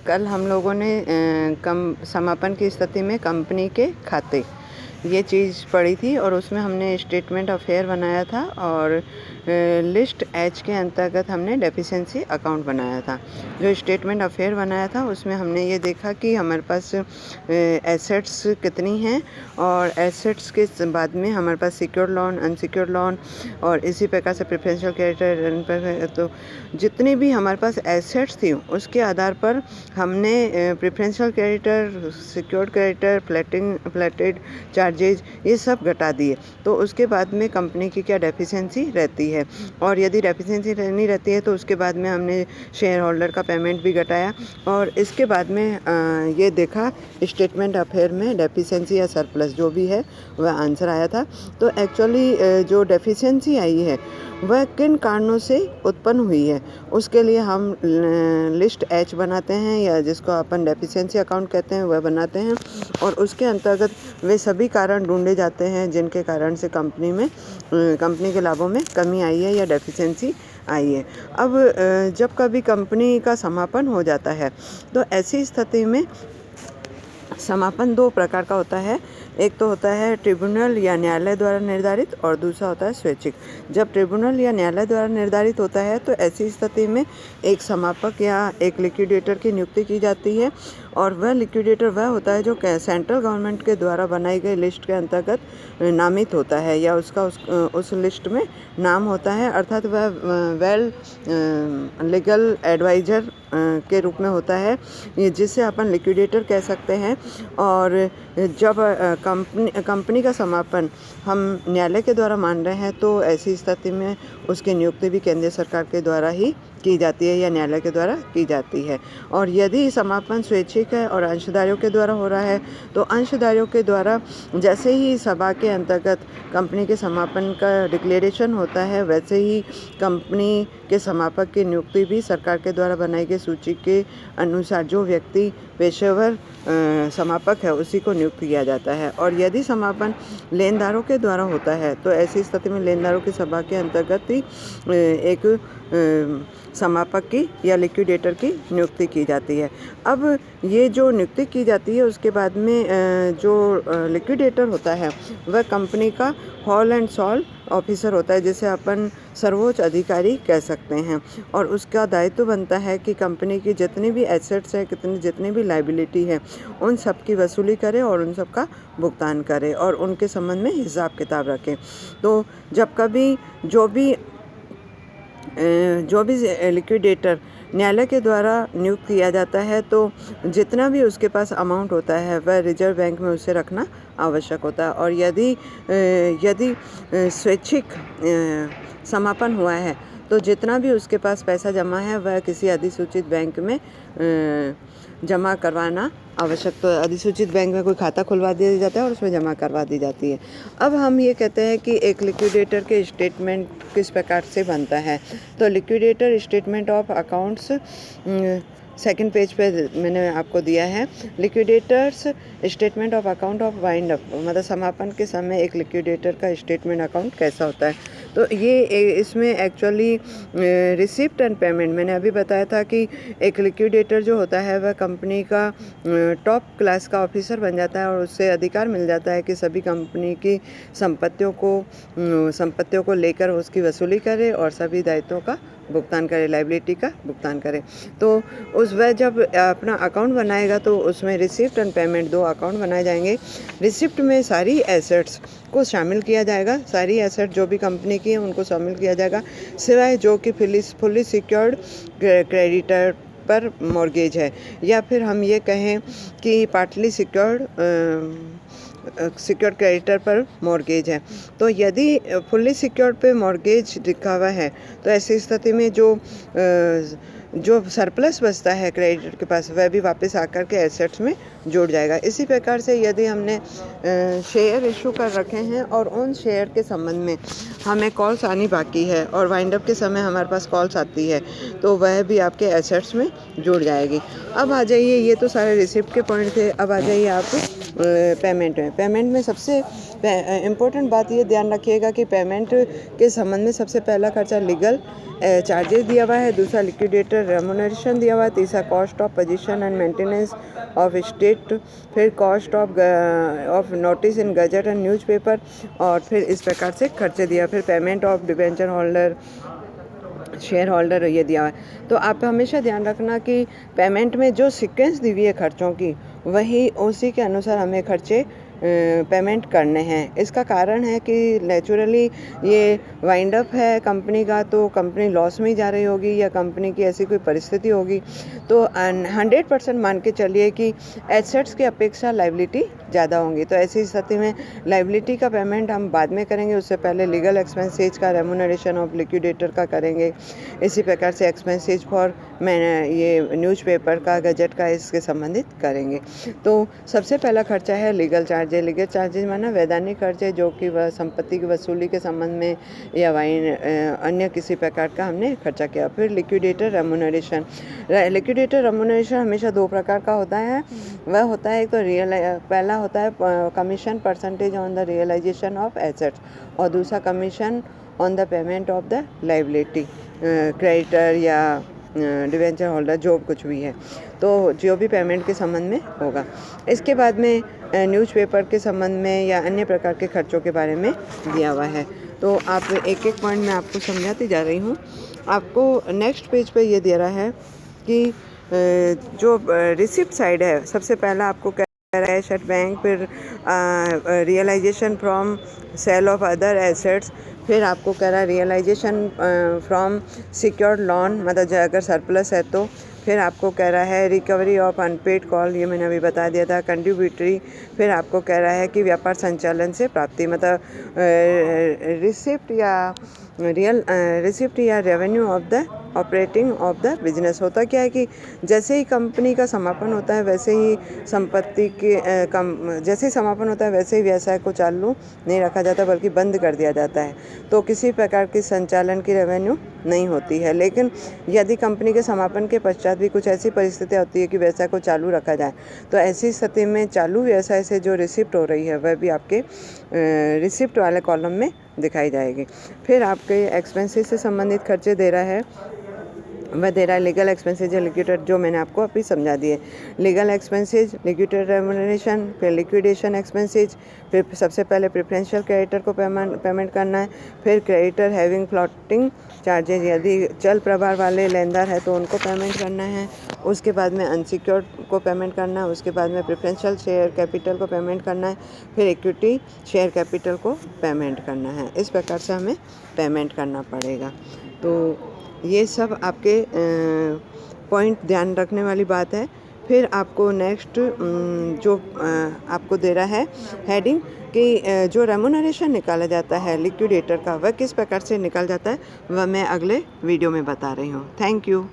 कल हम लोगों ने कम समापन की स्थिति में कंपनी के खाते ये चीज़ पढ़ी थी और उसमें हमने स्टेटमेंट ऑफ फेयर बनाया था और लिस्ट एच के अंतर्गत हमने डेफिशिएंसी अकाउंट बनाया था। जो स्टेटमेंट ऑफ फेयर बनाया था उसमें हमने ये देखा कि हमारे पास एसेट्स कितनी हैं और एसेट्स के बाद में हमारे पास सिक्योर लोन, अनसिक्योर्ड लोन और इसी प्रकार से प्रेफरेंशियल क्रेडिटर। तो जितनी भी हमारे पास एसेट्स थी उसके आधार पर हमने preferential creditor, secured creditor, floated charges ये सब घटा दिए। तो उसके बाद में कंपनी की क्या डेफिशिएंसी रहती है और यदि डेफिशिएंसी नहीं रहती है तो उसके बाद में हमने शेयर होल्डर का पेमेंट भी घटाया और इसके बाद में ये देखा स्टेटमेंट ऑफ फेयर में डेफिशिएंसी या सरप्लस जो भी है वह आंसर आया था। तो एक्चुअली जो डेफिशिएंसी आई है वह किन कारणों से उत्पन्न हुई है उसके लिए हम लिस्ट एच बनाते हैं या जिसको अपन डेफिशिएंसी अकाउंट कहते हैं वह बनाते हैं और उसके अंतर्गत वे सभी कारण ढूंढे जाते हैं जिनके कारण से कंपनी के लाभों में कमी आई है या डेफिशिएंसी आई है। अब जब कभी कंपनी का समापन हो जाता है तो ऐसी स्थिति में समापन दो प्रकार का होता है। एक तो होता है ट्रिब्यूनल या न्यायालय द्वारा निर्धारित और दूसरा होता है स्वैच्छिक। जब ट्रिब्यूनल या न्यायालय द्वारा निर्धारित होता है तो ऐसी स्थिति में एक समापक या एक लिक्विडेटर की नियुक्ति की जाती है और वह लिक्विडेटर वह होता है जो सेंट्रल गवर्नमेंट के द्वारा बनाई गई लिस्ट के अंतर्गत नामित होता है या उसका उस लिस्ट में नाम होता है, अर्थात वह वेल लीगल एडवाइजर के रूप में होता है जिसे अपन लिक्विडेटर कह सकते हैं। और जब कंपनी का समापन हम न्यायालय के द्वारा मान रहे हैं तो ऐसी स्थिति में उसकी नियुक्ति भी केंद्र सरकार के द्वारा ही की जाती है या न्यायालय के द्वारा की जाती है। और यदि समापन स्वैच्छिक है और अंशधारियों के द्वारा हो रहा है तो अंशधारियों के द्वारा जैसे ही सभा के अंतर्गत कंपनी के समापन का डिक्लेरेशन होता है वैसे ही कंपनी के समापक की नियुक्ति भी सरकार के द्वारा बनाई गई सूची के अनुसार जो व्यक्ति पेशेवर समापक है उसी को नियुक्त किया जाता है। और यदि समापन लेनदारों के द्वारा होता है तो ऐसी स्थिति में लेनदारों की सभा के अंतर्गत ही एक समापक की या लिक्विडेटर की नियुक्ति की जाती है। अब ये जो नियुक्ति की जाती है उसके बाद में जो लिक्विडेटर होता है वह कंपनी का हॉल एंड सॉल ऑफिसर होता है जिसे अपन सर्वोच्च अधिकारी कह सकते हैं और उसका दायित्व बनता है कि कंपनी की जितनी भी एसेट्स है जितनी भी लायबिलिटी है उन सब की वसूली करे और उन सब का भुगतान करे और उनके संबंध में हिसाब किताब रखे। तो जब कभी जो भी लिक्विडेटर न्यायालय के द्वारा नियुक्त किया जाता है तो जितना भी उसके पास अमाउंट होता है वह रिजर्व बैंक में उसे रखना आवश्यक होता है। और यदि स्वैच्छिक समापन हुआ है तो जितना भी उसके पास पैसा जमा है वह किसी अधिसूचित बैंक में जमा करवाना आवश्यक। तो अधिसूचित बैंक में कोई खाता खुलवा दिया जाता है और उसमें जमा करवा दी जाती है। अब हम ये कहते हैं कि एक लिक्विडेटर के स्टेटमेंट किस प्रकार से बनता है। तो liquidator statement of accounts second page पे मैंने आपको दिया है। Liquidators statement of account of wind up, मतलब समापन के समय एक लिक्विडेटर का स्टेटमेंट अकाउंट कैसा होता है। तो ये इसमें एक्चुअली रिसिप्ट एंड पेमेंट, मैंने अभी बताया था कि एक लिक्विडेटर जो होता है वह कंपनी का टॉप क्लास का ऑफिसर बन जाता है और उससे अधिकार मिल जाता है कि सभी कंपनी की संपत्तियों को लेकर उसकी वसूली करे और सभी दायित्वों का भुगतान करे, लायबिलिटी का भुगतान करे। तो वह जब अपना अकाउंट बनाएगा तो उसमें रिसिप्ट एंड पेमेंट दो अकाउंट बनाए जाएंगे। रिसिप्ट में सारी एसेट्स को शामिल किया जाएगा, सारी एसेट जो भी कंपनी की है उनको शामिल किया जाएगा सिवाय जो कि फुल्ली सिक्योर्ड क्रेडिटर पर मॉर्गेज है या फिर हम ये कहें कि पार्टली सिक्योर्ड क्रेडिटर पर मॉर्गेज है। तो यदि फुल्ली सिक्योर्ड पे मॉर्गेज लिखा हुआ है तो ऐसी स्थिति में जो सरप्लस बचता है क्रेडिटर के पास वह भी वापस आकर के एसेट्स में जुड़ जाएगा। इसी प्रकार से यदि हमने शेयर इशू कर रखे हैं और उन शेयर के संबंध में हमें कॉल्स आनी बाकी है और वाइंड अप के समय हमारे पास कॉल्स आती है तो वह भी आपके एसेट्स में जुड़ जाएगी। अब आ जाइए, ये तो सारे रिसिप्ट के पॉइंट थे। अब आ जाइए आप पेमेंट में सबसे इम्पोर्टेंट बात ये ध्यान रखिएगा कि पेमेंट के संबंध में सबसे पहला खर्चा लीगल चार्जेस दिया हुआ है, दूसरा लिक्विडेटर लिक्विडेटर रेमुनरेशन दिया हुआ है। तीसरा cost of position and maintenance of state, फिर cost of notice in gazette and newspaper, और फिर इस प्रकार से खर्चे दिया। फिर payment of debenture holder, share holder, ये दिया हुआ है। तो आप हमेशा ध्यान रखना कि पेमेंट में जो सीक्वेंस दी हुई है खर्चों की, वही उसी के अनुसार हमें खर्चे पेमेंट करने हैं। इसका कारण है कि नेचुरली ये वाइंड अप है कंपनी का, तो कंपनी लॉस में ही जा रही होगी या कंपनी की ऐसी कोई परिस्थिति होगी, तो 100% मान के चलिए कि एसेट्स की अपेक्षा लाइबिलिटी ज़्यादा होंगी। तो ऐसी स्थिति में लाइबिलिटी का पेमेंट हम बाद में करेंगे, उससे पहले लीगल एक्सपेंसेज का, रेमुनरेशन ऑफ लिक्विडेटर का करेंगे। इसी प्रकार से एक्सपेंसेज फॉर ये न्यूज़पेपर का, गजट का, इसके संबंधित करेंगे। तो सबसे पहला खर्चा है लीगल चार्ज। लीगल चार्जेज माना वैधानिक खर्चे जो कि वह संपत्ति की वसूली के संबंध में या अन्य किसी प्रकार का हमने खर्चा किया। फिर लिक्विडेटर रेमुनरेशन। लिक्विडेटर रेमुनरेशन हमेशा दो प्रकार का होता है। वह होता है एक तो पहला होता है commission percentage on the realisation of assets, और दूसरा commission on the payment of the liability, creditor या डिवेंचर होल्डर, जो कुछ भी है, तो जो भी पेमेंट के संबंध में होगा। इसके बाद में न्यूज़पेपर के संबंध में या अन्य प्रकार के खर्चों के बारे में दिया हुआ है। तो आप एक एक पॉइंट मैं आपको समझाती जा रही हूँ। आपको नेक्स्ट पेज पे ये दे रहा है कि जो रिसिप्ट साइड है, सबसे पहला आपको कह रहा है एट बैंक, फिर realisation from sale of other assets, फिर आपको कह रहा है रियलाइजेशन फ्रॉम सिक्योर्ड लोन, मतलब अगर सरप्लस है तो, फिर आपको कह रहा है रिकवरी ऑफ अनपेड कॉल, ये मैंने अभी बता दिया था, कंट्रीब्यूटरी, फिर आपको कह रहा है कि व्यापार संचालन से प्राप्ति, मतलब रिसिप्ट या revenue of the operating of the business. होता क्या है कि जैसे ही कंपनी का समापन होता है वैसे ही संपत्ति के जैसे ही समापन होता है वैसे ही व्यवसाय को चालू नहीं रखा जाता, बल्कि बंद कर दिया जाता है। तो किसी प्रकार की संचालन की रेवेन्यू नहीं होती है। लेकिन यदि कंपनी के समापन के पश्चात भी कुछ ऐसी परिस्थितियाँ होती है कि व्यवसाय को चालू रखा जाए, तो ऐसी स्थिति में चालू व्यवसाय से जो रिसिप्ट हो रही है वह भी आपके रिसिप्ट वाले कॉलम में दिखाई जाएगी। फिर आपके एक्सपेंसेस से संबंधित खर्चे दे रहा है, वह दे रहा है लीगल एक्सपेंसेज या लिक्विडेटर, जो मैंने आपको अभी समझा दिए। लीगल एक्सपेंसेज, लिक्विडेटर रेमुनरेशन, फिर लिक्विडेशन एक्सपेंसेज, फिर सबसे पहले प्रेफरेंशियल क्रेडिटर को पेमेंट करना है, फिर क्रेडिटर हैविंग फ्लोटिंग चार्जेज, यदि चल प्रभार वाले लेनदार है तो उनको पेमेंट करना है। उसके बाद में अनसिक्योर्ड को पेमेंट करना है। उसके बाद में प्रेफरेंशियल शेयर कैपिटल को पेमेंट करना है, फिर इक्विटी शेयर कैपिटल को पेमेंट करना है। इस प्रकार से हमें पेमेंट करना पड़ेगा। तो ये सब आपके पॉइंट ध्यान रखने वाली बात है। फिर आपको नेक्स्ट जो आपको दे रहा है हेडिंग कि जो रेमुनरेशन निकाला जाता है लिक्विडेटर का, वह किस प्रकार से निकल जाता है, वह मैं अगले वीडियो में बता रही हूँ। Thank you.